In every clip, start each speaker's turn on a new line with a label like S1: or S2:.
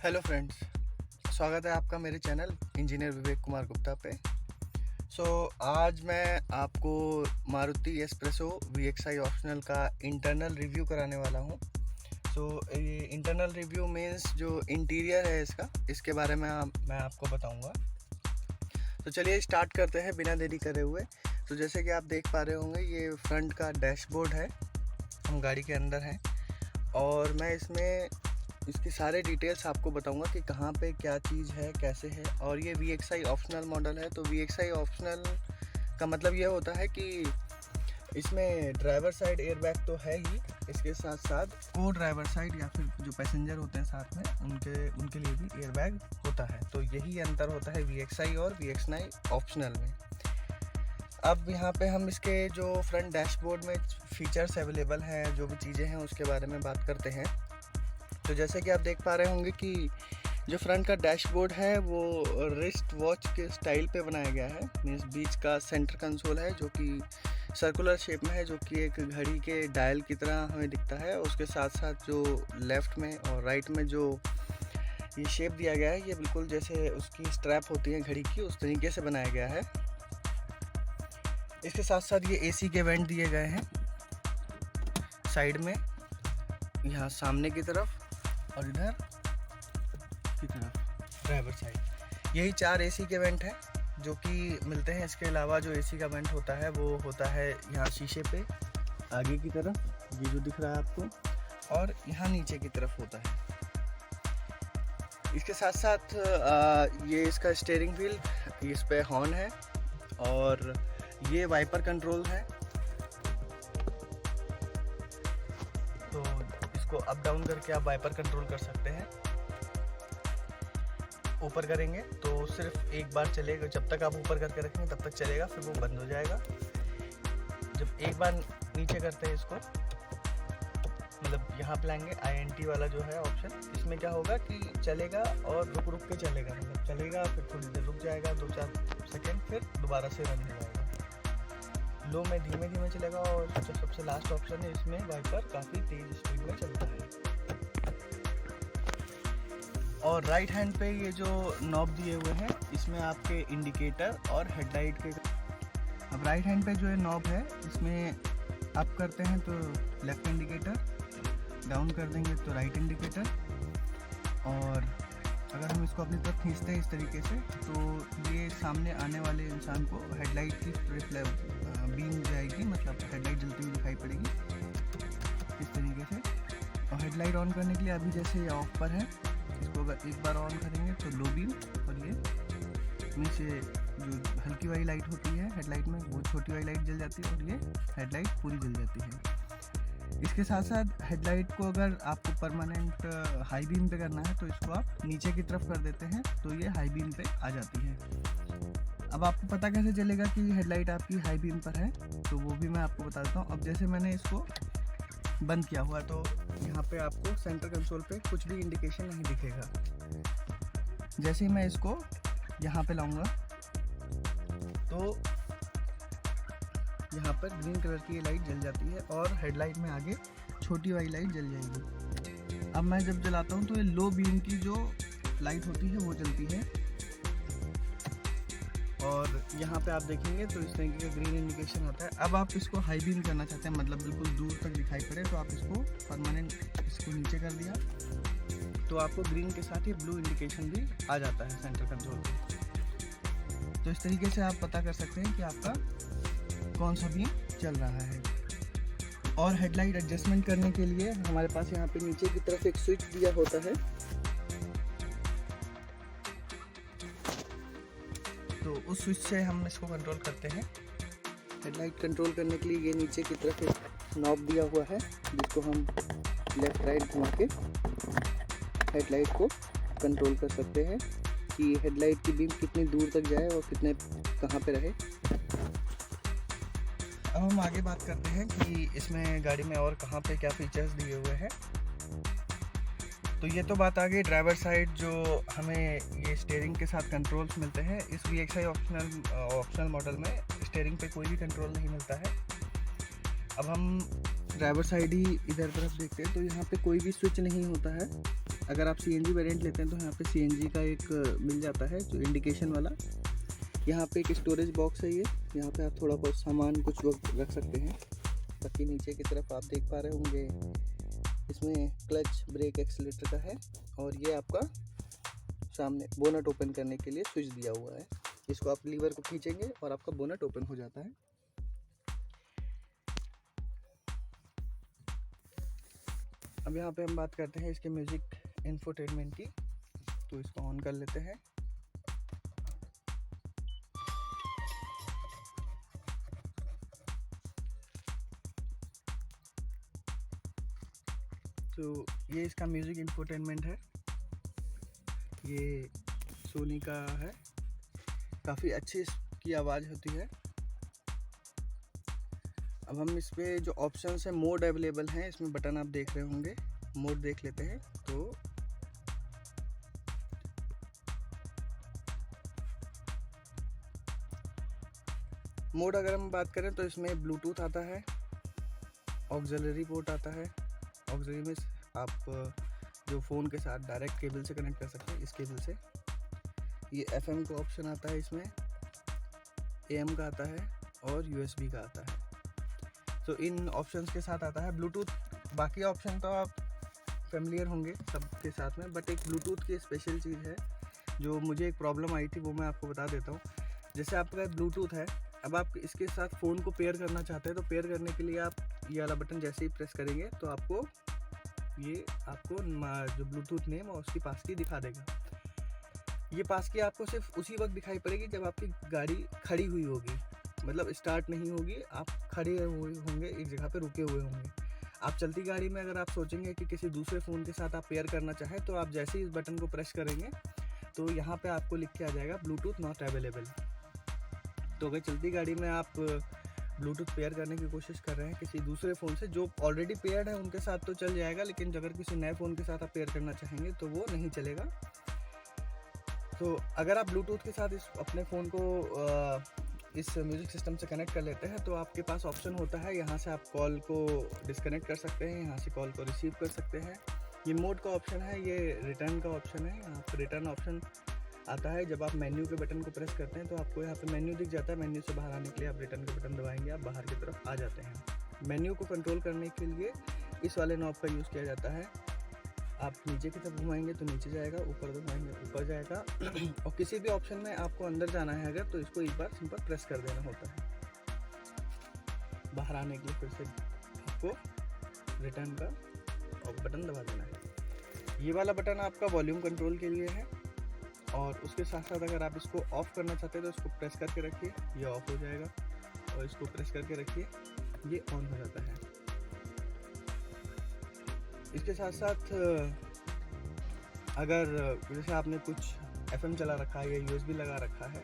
S1: Hello friends, स्वागत है आपका मेरे चैनल इंजीनियर विवेक कुमार गुप्ता पे। आज मैं आपको मारुति एस्प्रेसो VXI ऑप्शनल का इंटरनल रिव्यू कराने वाला हूँ। ये इंटरनल रिव्यू मीन्स जो इंटीरियर है इसके बारे में मैं आपको बताऊँगा। तो चलिए स्टार्ट करते हैं बिना देरी करे हुए। तो जैसे कि आप देख पा रहे होंगे, ये फ्रंट का डैशबोर्ड है, हम गाड़ी के अंदर हैं और मैं इसमें इसके सारे डिटेल्स आपको बताऊंगा कि कहाँ पे क्या चीज़ है, कैसे है। और ये VXI ऑप्शनल मॉडल है। तो VXI ऑप्शनल का मतलब ये होता है कि इसमें ड्राइवर साइड एयरबैग तो है ही, इसके साथ साथ को ड्राइवर साइड या फिर जो पैसेंजर होते हैं साथ में उनके लिए भी एयरबैग होता है। तो यही अंतर होता है VXI और VXI ऑप्शनल में। अब यहाँ पे हम इसके जो फ्रंट डैशबोर्ड में फीचर्स अवेलेबल हैं, जो भी चीज़ें हैं उसके बारे में बात करते हैं। तो जैसे कि आप देख पा रहे होंगे कि जो फ्रंट का डैशबोर्ड है वो रिस्ट वॉच के स्टाइल पे बनाया गया है। मीन्स बीच का सेंटर कंसोल है जो कि सर्कुलर शेप में है, जो कि एक घड़ी के डायल की तरह हमें दिखता है। उसके साथ साथ जो लेफ़्ट में और राइट में जो ये शेप दिया गया है, ये बिल्कुल जैसे उसकी स्ट्रैप होती है घड़ी की, उस तरीके से बनाया गया है। इसके साथ साथ ये AC के वेंट दिए गए हैं साइड में, यहाँ सामने की तरफ और इधर की तरफ ड्राइवर साइड। यही 4 AC के वेंट हैं जो कि मिलते हैं। इसके अलावा जो AC का वेंट होता है वो होता है यहाँ शीशे पे आगे की तरफ, ये जो दिख रहा है आपको, और यहाँ नीचे की तरफ होता है। इसके साथ साथ ये इसका स्टीयरिंग व्हील, इस पे हॉर्न है और ये वाइपर कंट्रोल है। तो इसको अप डाउन करके आप वाइपर कंट्रोल कर सकते हैं। ऊपर करेंगे तो सिर्फ एक बार चलेगा, जब तक आप ऊपर करके रखेंगे तब तक चलेगा, फिर वो बंद हो जाएगा। जब एक बार नीचे करते हैं इसको, मतलब यहाँ पे लाएंगे INT वाला जो है ऑप्शन, इसमें क्या होगा कि चलेगा और रुक रुक के चलेगा, मतलब चलेगा फिर थोड़ी देर रुक जाएगा 2-4 सेकेंड, फिर दोबारा से रन हो जाएगा। लो में धीमे धीमे चलेगा और जो सबसे लास्ट ऑप्शन है इसमें वाइपर काफ़ी तेज़ स्पीड में चलता है। और राइट हैंड पे ये जो नॉब दिए हुए हैं, इसमें आपके इंडिकेटर और हेडलाइट के। अब राइट हैंड पे जो है नॉब है, इसमें अप करते हैं तो लेफ़्ट इंडिकेटर, डाउन कर देंगे तो राइट इंडिकेटर। और अगर हम इसको अपनी तरफ खींचते हैं इस तरीके से, तो ये सामने आने वाले इंसान को हेडलाइट की बीम जाएगी, मतलब हेडलाइट जलती हुई दिखाई पड़ेगी इस तरीके से। और हेडलाइट ऑन करने के लिए अभी जैसे ये ऑफ पर है, इसको अगर एक बार ऑन करेंगे तो लो बीम, और ये नीचे जो हल्की वाली लाइट होती है हेडलाइट में, वो छोटी वाली लाइट जल जाती है और ये हेडलाइट पूरी जल जाती है। इसके साथ साथ हेडलाइट को अगर आपको परमानेंट हाई बीम पे करना है तो इसको आप नीचे की तरफ कर देते हैं तो ये हाई बीम पे आ जाती है। अब आपको पता कैसे चलेगा कि हेडलाइट आपकी हाई बीम पर है, तो वो भी मैं आपको बता देता हूँ। अब जैसे मैंने इसको बंद किया हुआ, तो यहाँ पे आपको सेंटर कंसोल पे कुछ भी इंडिकेशन नहीं दिखेगा। जैसे ही मैं इसको यहाँ पे लाऊंगा तो यहाँ पर ग्रीन कलर की ये लाइट जल जाती है और हेडलाइट में आगे छोटी वाली लाइट जल जाएगी। अब मैं जब जलाता हूँ तो ये लो बीम की जो लाइट होती है वो जलती है। और यहाँ पे आप देखेंगे तो इस तरीके का ग्रीन इंडिकेशन आता है। अब आप इसको हाई बीम करना चाहते हैं, मतलब बिल्कुल दूर तक दिखाई पड़े, तो आप इसको परमानेंट इसको नीचे कर दिया तो आपको ग्रीन के साथ ही ब्लू इंडिकेशन भी आ जाता है सेंटर कंसोल पे। तो इस तरीके से आप पता कर सकते हैं कि आपका कौन सा बीम चल रहा है। और हेडलाइट एडजस्टमेंट करने के लिए हमारे पास यहाँ पे नीचे की तरफ एक स्विच दिया होता है। तो उस स्विच से हम इसको कंट्रोल करते हैं। हेडलाइट कंट्रोल करने के लिए ये नीचे की तरफ एक नॉब दिया हुआ है, जिसको हम लेफ़्ट राइट घुमा के हेडलाइट को कंट्रोल कर सकते हैं कि हेडलाइट की बीम कितनी दूर तक जाए और कितने कहाँ पे रहे। अब हम आगे बात करते हैं कि इसमें गाड़ी में और कहाँ पे क्या फीचर्स दिए हुए हैं। तो ये तो बात आ गई ड्राइवर साइड, जो हमें ये स्टीयरिंग के साथ कंट्रोल्स मिलते हैं। इस VXI ऑप्शनल मॉडल में स्टीयरिंग पे कोई भी कंट्रोल नहीं मिलता है। अब हम ड्राइवर साइड ही इधर तरफ देखते हैं तो यहाँ पे कोई भी स्विच नहीं होता है। अगर आप CNG वेरिएंट लेते हैं तो यहाँ पे CNG का एक मिल जाता है जो इंडिकेशन वाला। यहाँ पे एक स्टोरेज बॉक्स है ये, यहाँ पे आप थोड़ा बहुत सामान कुछ वक्त रख सकते हैं। बाकी नीचे की तरफ आप देख पा रहे होंगे इसमें क्लच, ब्रेक, एक्सीलेटर का है। और ये आपका सामने बोनट ओपन करने के लिए स्विच दिया हुआ है। इसको आप लीवर को खींचेंगे और आपका बोनट ओपन हो जाता है। अब यहाँ पे हम बात करते हैं इसके म्यूजिक इंफोटेनमेंट की, तो इसको ऑन कर लेते हैं। तो ये इसका म्यूजिक इंफोटेनमेंट है, ये सोनी का है, काफ़ी अच्छी इसकी आवाज़ होती है। अब हम इस पे जो ऑप्शंस हैं, मोड अवेलेबल हैं, इसमें बटन आप देख रहे होंगे। मोड देख लेते हैं। तो मोड अगर हम बात करें तो इसमें ब्लूटूथ आता है, ऑक्सिलरी पोर्ट आता है। ऑक्सिलरी में आप जो फ़ोन के साथ डायरेक्ट केबल से कनेक्ट कर सकते हैं, इस केबल से। ये FM का ऑप्शन आता है इसमें, AM का आता है और USB का आता है। तो इन ऑप्शंस के साथ आता है ब्लूटूथ। बाकी ऑप्शन तो आप फेमिलियर होंगे सबके साथ में, बट एक ब्लूटूथ की स्पेशल चीज़ है जो मुझे एक प्रॉब्लम आई थी, वो मैं आपको बता देता हूँ। जैसे आपका ब्लूटूथ है, अब आप इसके साथ फ़ोन को पेयर करना चाहते हैं, तो पेयर करने के लिए आप ये वाला बटन जैसे ही प्रेस करेंगे तो आपको जो ब्लूटूथ नेम और उसकी पासकी दिखा देगा। ये पासकी आपको सिर्फ उसी वक्त दिखाई पड़ेगी जब आपकी गाड़ी खड़ी हुई होगी, मतलब स्टार्ट नहीं होगी, आप खड़े हुए होंगे, एक जगह पे रुके हुए होंगे। आप चलती गाड़ी में अगर आप सोचेंगे कि किसी दूसरे फ़ोन के साथ आप पेयर करना चाहें, तो आप जैसे ही इस बटन को प्रेस करेंगे तो यहाँ पे आपको लिख के आ जाएगा ब्लूटूथ नॉट अवेलेबल। तो अगर चलती गाड़ी में आप ब्लूटूथ पेयर करने की कोशिश कर रहे हैं किसी दूसरे फ़ोन से, जो ऑलरेडी पेयर्ड है उनके साथ तो चल जाएगा, लेकिन अगर किसी नए फ़ोन के साथ आप पेयर करना चाहेंगे तो वो नहीं चलेगा। तो अगर आप ब्लूटूथ के साथ इस अपने फ़ोन को इस म्यूज़िक सिस्टम से कनेक्ट कर लेते हैं, तो आपके पास ऑप्शन होता है, यहाँ से आप कॉल को डिस्कनेक्ट कर सकते हैं, यहाँ से कॉल को रिसीव कर सकते हैं। ये मोड का ऑप्शन है, ये रिटर्न का ऑप्शन है। यहाँ पर रिटर्न ऑप्शन आता है जब आप मेन्यू के बटन को प्रेस करते हैं, तो आपको यहाँ पे मेन्यू दिख जाता है। मेन्यू से बाहर आने के लिए आप रिटर्न का बटन दबाएंगे, आप बाहर की तरफ आ जाते हैं। मेन्यू को कंट्रोल करने के लिए इस वाले नॉब का यूज़ किया जाता है। आप नीचे की तरफ घुमाएंगे तो नीचे जाएगा, ऊपर घुमाएंगे ऊपर जाएगा। और किसी भी ऑप्शन में आपको अंदर जाना है अगर, तो इसको एक बार सिंपल प्रेस कर देना होता है। बाहर आने के लिए फिर से आपको रिटर्न का बटन दबा देना है। ये वाला बटन आपका वॉल्यूम कंट्रोल के लिए है, और उसके साथ साथ अगर आप इसको ऑफ़ करना चाहते हैं तो इसको प्रेस करके रखिए, ये ऑफ़ हो जाएगा, और इसको प्रेस करके रखिए, ये ऑन हो जाता है। इसके साथ साथ अगर जैसे आपने कुछ FM चला रखा है या USB लगा रखा है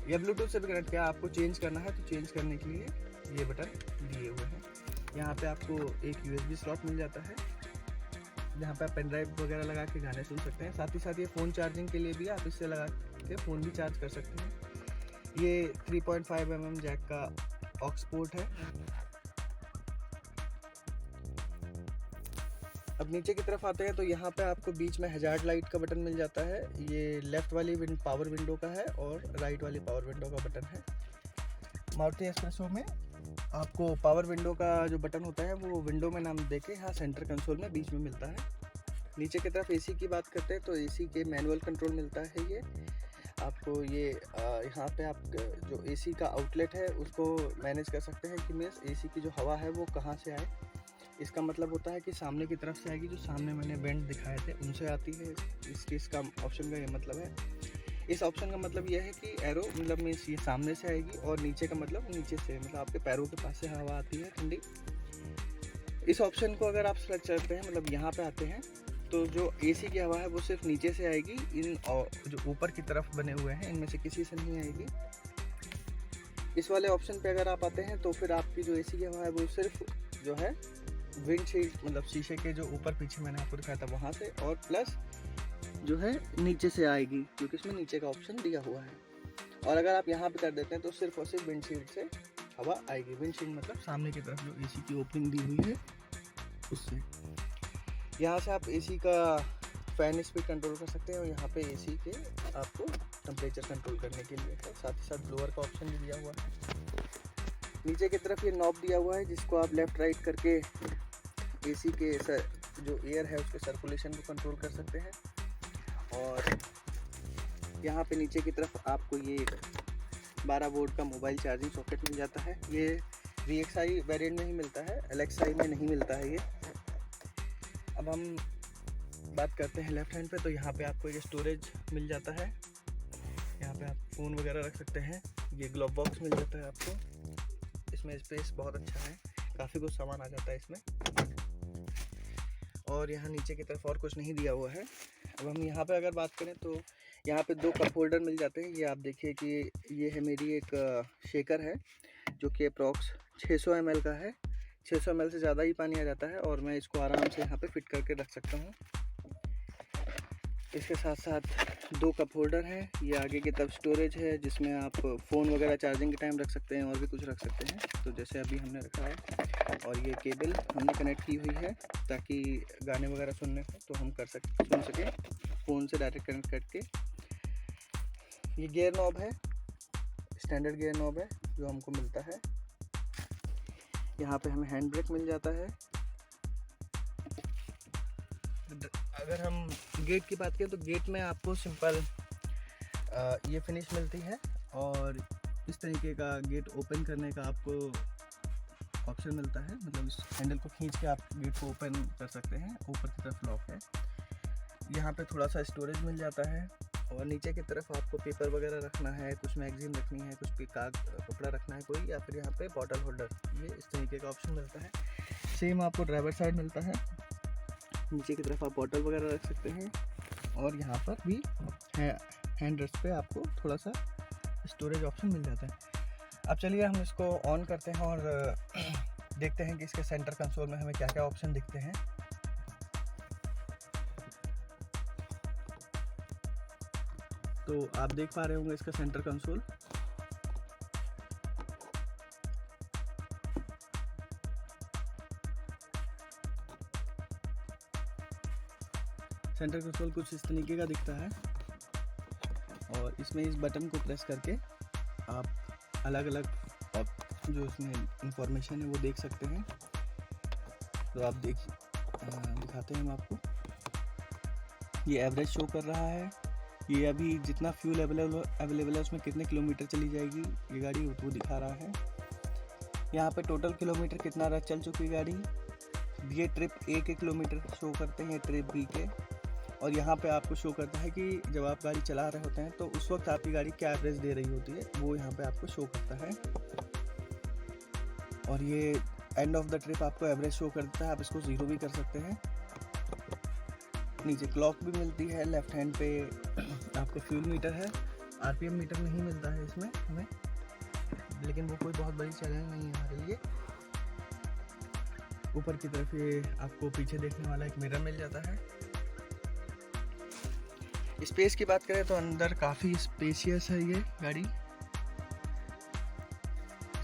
S1: या ब्लूटूथ से भी कनेक्ट किया, आपको चेंज करना है, तो चेंज करने के लिए ये बटन दिए हुए हैं। यहाँ पे आपको एक USB स्लॉट मिल जाता है, जहाँ पे आप पेन ड्राइव वगैरह लगा के गाने सुन सकते हैं। साथ ही साथ ये फ़ोन चार्जिंग के लिए भी आप इससे लगा के फ़ोन भी चार्ज कर सकते हैं। ये 3.5 mm जैक का ऑक्स पोर्ट है। अब नीचे की तरफ आते हैं तो यहाँ पे आपको बीच में हैजार्ड लाइट का बटन मिल जाता है। ये लेफ़्ट वाली पावर विंडो का है और राइट वाली पावर विंडो का बटन है। मारुति एस्प्रेसो में आपको पावर विंडो का जो बटन होता है वो विंडो में नाम देके यहाँ सेंटर कंसोल में बीच में मिलता है। नीचे की तरफ AC की बात करते हैं तो AC के मैनुअल कंट्रोल मिलता है। ये आपको ये यहाँ पे आप जो AC का आउटलेट है उसको मैनेज कर सकते हैं कि मीन्स AC की जो हवा है वो कहाँ से आए। इसका मतलब होता है कि सामने की तरफ से आएगी, जो सामने मैंने वेंट दिखाए थे उनसे आती है। इसका ऑप्शन का ये मतलब है। इस ऑप्शन का मतलब यह है कि एरो मतलब मीन्स ये सामने से आएगी, और नीचे का मतलब नीचे से, मतलब आपके पैरों के पास से हवा आती है ठंडी। इस ऑप्शन को अगर आप सेलेक्ट करते हैं, मतलब यहाँ पे आते हैं, तो जो AC की हवा है वो सिर्फ नीचे से आएगी। इन जो ऊपर की तरफ बने हुए हैं इनमें से किसी से नहीं आएगी। इस वाले ऑप्शन पे अगर आप आते हैं तो फिर आपकी जो AC की हवा है वो सिर्फ जो है विंडशील्ड मतलब शीशे के जो ऊपर पीछे मैंने आपको दिखाया था वहाँ से, और प्लस जो है नीचे से आएगी, क्योंकि इसमें नीचे का ऑप्शन दिया हुआ है। और अगर आप यहाँ पे कर देते हैं तो सिर्फ और सिर्फ विंडशील्ड से हवा आएगी। विंडशील्ड मतलब सामने की तरफ जो AC की ओपनिंग दी हुई है उससे। यहाँ से आप AC का फ़ैन स्पीड कंट्रोल कर सकते हैं और यहाँ पे एसी के आपको टेम्परेचर कंट्रोल करने के लिए है। साथ ही साथ ब्लोअर का ऑप्शन भी दिया हुआ है। नीचे की तरफ ये नॉब दिया हुआ है जिसको आप लेफ़्ट राइट करके एसी के जो एयर है उसके सर्कुलेशन को कंट्रोल कर सकते हैं। और यहाँ पे नीचे की तरफ आपको ये 12 वोल्ट का मोबाइल चार्जिंग सॉकेट मिल जाता है। ये VXI वेरिएंट में ही मिलता है, LXI में नहीं मिलता है ये। अब हम बात करते हैं लेफ़्ट हैंड पे, तो यहाँ पे आपको एक स्टोरेज मिल जाता है। यहाँ पे आप फ़ोन वगैरह रख सकते हैं। ये ग्लोव बॉक्स मिल जाता है आपको, इसमें स्पेस बहुत अच्छा है, काफ़ी कुछ सामान आ जाता है इसमें। और यहाँ नीचे की तरफ और कुछ नहीं दिया हुआ है। अब हम यहाँ पे अगर बात करें तो यहाँ पे 2 कप होल्डर मिल जाते हैं। ये आप देखिए कि ये है मेरी एक शेकर है जो कि अप्रॉक्स 600 ml का है। 600 ml से ज़्यादा ही पानी आ जाता है और मैं इसको आराम से यहाँ पे फिट करके रख सकता हूँ। इसके साथ साथ 2 कप होल्डर हैं। ये आगे की तरफ स्टोरेज है जिसमें आप फ़ोन वगैरह चार्जिंग के टाइम रख सकते हैं और भी कुछ रख सकते हैं, तो जैसे अभी हमने रखा है। और ये केबल हमने कनेक्ट की हुई है ताकि गाने वगैरह सुनने हो तो हम सुन सकें फ़ोन से डायरेक्ट कनेक्ट करके। ये गियर नॉब है, स्टैंडर्ड गियर नॉब है जो हमको मिलता है। यहाँ पे हमें हैंड ब्रेक मिल जाता है। अगर हम गेट की बात करें तो गेट में आपको सिंपल ये फिनिश मिलती है और इस तरीके का गेट ओपन करने का आपको ऑप्शन मिलता है। मतलब इस हैंडल को खींच के आप गेट को ओपन कर सकते हैं। ऊपर की तरफ लॉक है। यहाँ पे थोड़ा सा स्टोरेज मिल जाता है और नीचे की तरफ आपको पेपर वगैरह रखना है, कुछ मैगजीन रखनी है, कुछ कपड़ा रखना है कोई, या फिर यहाँ पे बॉटल होल्डर, ये इस तरीके का ऑप्शन मिलता है। सेम आपको ड्राइवर साइड मिलता है। नीचे की तरफ आप बॉटल वगैरह रख सकते हैं और यहाँ पर भी हैंड रेस्ट पे आपको थोड़ा सा स्टोरेज ऑप्शन मिल जाता है। अब चलिए हम इसको ऑन करते हैं और देखते हैं कि इसके सेंटर कंसोल में हमें क्या क्या ऑप्शन दिखते हैं। तो आप देख पा रहे होंगे इसका सेंटर कंसोल। सेंटर कंसोल कुछ इस तरीके का दिखता है और इसमें इस बटन को प्रेस करके आप अलग अलग जो इसमें इंफॉर्मेशन है वो देख सकते हैं। तो आप दिखाते हैं हम आपको। ये एवरेज शो कर रहा है, ये अभी जितना फ्यूल अवेलेबल है उसमें कितने किलोमीटर चली जाएगी ये गाड़ी वो दिखा रहा है। यहाँ पे टोटल किलोमीटर कितना चल चुकी गाड़ी, ये ट्रिप A के किलोमीटर शो करते हैं, ट्रिप B के। और यहाँ पे आपको शो करता है कि जब आप गाड़ी चला रहे होते हैं तो उस वक्त आपकी गाड़ी क्या एवरेज दे रही होती है, वो यहाँ पे आपको शो करता है। और ये एंड ऑफ द ट्रिप आपको एवरेज शो करता है, आप इसको 0 भी कर सकते हैं। नीचे क्लॉक भी मिलती है। लेफ्ट हैंड पे आपको फ्यूल मीटर है, RPM मीटर नहीं मिलता है इसमें हमें, लेकिन वो कोई बहुत बड़ी चैलेंज नहीं है हमारे लिए। ऊपर की तरफ ये आपको पीछे देखने वाला एक मिरर मिल जाता है। स्पेस की बात करें तो अंदर काफ़ी स्पेशियस है ये गाड़ी,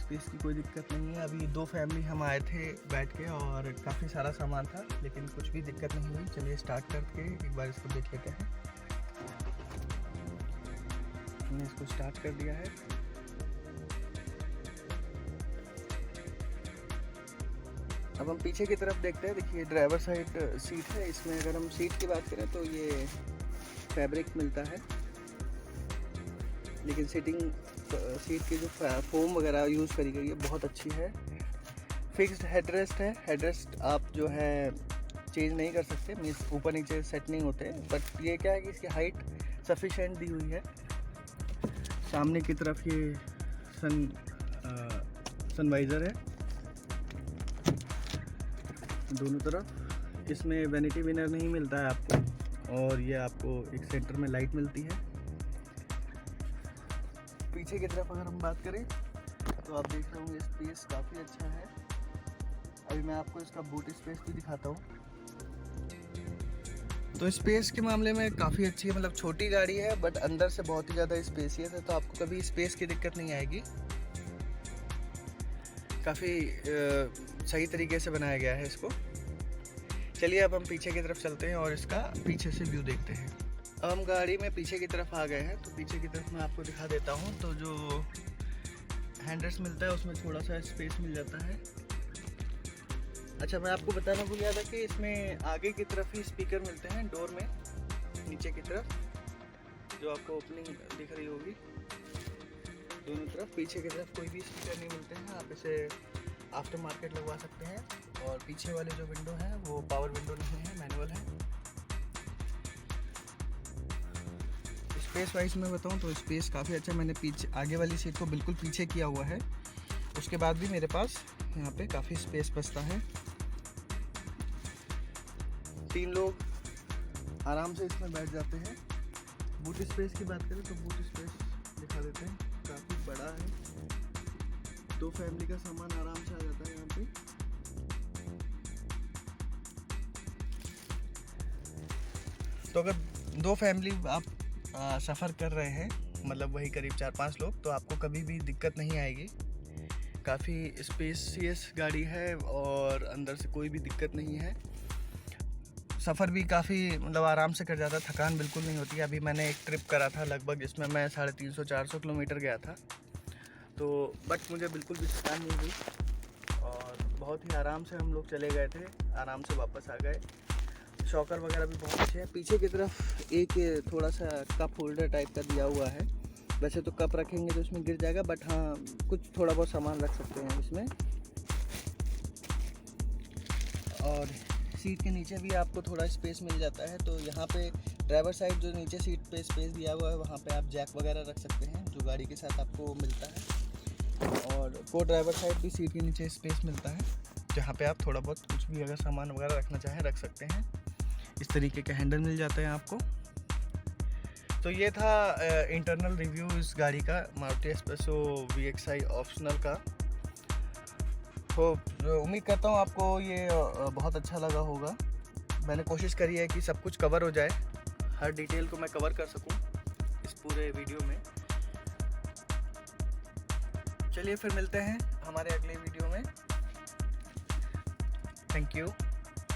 S1: स्पेस की कोई दिक्कत नहीं है। अभी 2 फैमिली हम आए थे बैठ के और काफ़ी सारा सामान था लेकिन कुछ भी दिक्कत नहीं हुई। चलिए स्टार्ट करके एक बार इसको देख लेते हैं। हमने इसको स्टार्ट कर दिया है। अब हम पीछे की तरफ देखते हैं। देखिए ड्राइवर साइड सीट है, इसमें अगर हम सीट की बात करें तो ये फैब्रिक मिलता है, लेकिन सीट की जो फोम वगैरह यूज़ करी गई है बहुत अच्छी है। फिक्स्ड हेडरेस्ट है, हेडरेस्ट आप जो है चेंज नहीं कर सकते, मीन्स ऊपर नीचे सेट नहीं होते, बट ये क्या है कि इसकी हाइट सफिशेंट दी हुई है। सामने की तरफ ये सनवाइज़र है दोनों तरफ। इसमें वैनिटी विनर नहीं मिलता है आपको, और ये आपको एक सेंटर में लाइट मिलती है। पीछे की तरफ अगर हम बात करें तो आप देख रहे होंगे स्पेस काफ़ी अच्छा है। अभी मैं आपको इसका बूट स्पेस भी दिखाता हूँ। तो स्पेस के मामले में काफ़ी अच्छी है, मतलब छोटी गाड़ी है बट अंदर से बहुत ही ज़्यादा स्पेसियस है, तो आपको कभी स्पेस की दिक्कत नहीं आएगी। काफ़ी सही तरीके से बनाया गया है इसको। चलिए अब हम पीछे की तरफ चलते हैं और इसका पीछे से व्यू देखते हैं। अब हम गाड़ी में पीछे की तरफ आ गए हैं, तो पीछे की तरफ मैं आपको दिखा देता हूँ। तो जो हैंडल्स मिलता है उसमें थोड़ा सा स्पेस मिल जाता है। अच्छा, मैं आपको बताना भूल गया था कि इसमें आगे की तरफ ही स्पीकर मिलते हैं डोर में, नीचे की तरफ जो आपको ओपनिंग दिख रही होगी दोनों तरफ। पीछे की तरफ कोई भी स्पीकर नहीं मिलते हैं, आप इसे आफ्टर मार्केट लगवा सकते हैं। और पीछे वाले जो विंडो है वो पावर विंडो नहीं है, मैनुअल है। स्पेस वाइज में बताऊं तो स्पेस काफ़ी अच्छा। मैंने पीछे आगे वाली सीट को बिल्कुल पीछे किया हुआ है, उसके बाद भी मेरे पास यहाँ पे काफ़ी स्पेस बचता है। 3 लोग आराम से इसमें बैठ जाते हैं। बूट स्पेस की बात करें तो बूट स्पेस दिखा देते हैं, काफ़ी बड़ा है। 2 फैमिली का सामान आराम से आ जाता है यहाँ पे। तो अगर 2 फैमिली आप सफ़र कर रहे हैं, मतलब वही करीब 4-5 लोग, तो आपको कभी भी दिक्कत नहीं आएगी। काफ़ी स्पेसियस गाड़ी है और अंदर से कोई भी दिक्कत नहीं है। सफ़र भी काफ़ी मतलब आराम से कर जाता है, थकान बिल्कुल नहीं होती। अभी मैंने एक ट्रिप करा था लगभग, जिसमें मैं 350-400 किलोमीटर गया था, तो बट मुझे बिल्कुल भी थकान नहीं हुई और बहुत ही आराम से हम लोग चले गए थे, आराम से वापस आ गए। शॉकर वगैरह भी बहुत अच्छे हैं। पीछे की तरफ एक थोड़ा सा कप होल्डर टाइप का दिया हुआ है। वैसे तो कप रखेंगे तो इसमें गिर जाएगा, बट हाँ कुछ थोड़ा बहुत सामान रख सकते हैं इसमें। और सीट के नीचे भी आपको थोड़ा स्पेस मिल जाता है। तो यहाँ पे ड्राइवर साइड जो नीचे सीट पे स्पेस दिया हुआ है, वहाँ पे आप जैक वगैरह रख सकते हैं जो गाड़ी के साथ आपको मिलता है। और को ड्राइवर साइड भी सीट के नीचे स्पेस मिलता है, जहाँ पे आप थोड़ा बहुत कुछ भी अगर सामान वगैरह रखना चाहें रख सकते हैं। इस तरीके के हैंडल मिल जाते हैं आपको। तो ये था इंटरनल रिव्यू इस गाड़ी का, मारुति एस्प्रेसो VXI ऑप्शनल का। तो उम्मीद करता हूँ आपको ये बहुत अच्छा लगा होगा। मैंने कोशिश करी है कि सब कुछ कवर हो जाए, हर डिटेल को मैं कवर कर सकूँ इस पूरे वीडियो में। चलिए फिर मिलते हैं हमारे अगले वीडियो में। Thank you.